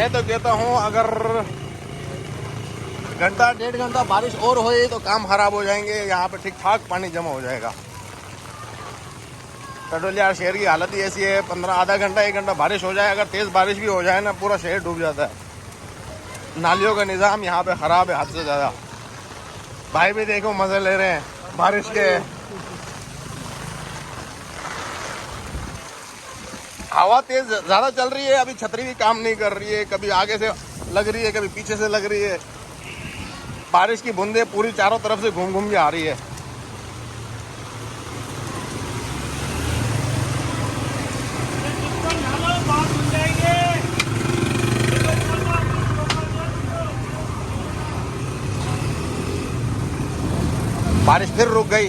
मैं तो कहता हूँ अगर घंटा 1.5 घंटा बारिश और होए तो काम खराब हो जाएंगे। यहाँ पे ठीक ठाक पानी जमा हो जाएगा। टटोलिया शहर की हालत ही ऐसी है, 15 आधा घंटा 1 घंटा बारिश हो जाए, अगर तेज़ बारिश भी हो जाए ना, पूरा शहर डूब जाता है। नालियों का निज़ाम यहाँ पे ख़राब है हद से ज़्यादा। भाई भी देखो मज़े ले रहे हैं बारिश के। हवा तेज ज़्यादा चल रही है, अभी छतरी भी काम नहीं कर रही है, कभी आगे से लग रही है कभी पीछे से लग रही है। बारिश की बूंदें पूरी चारों तरफ से घूम घूम के आ रही है। बारिश फिर रुक गई।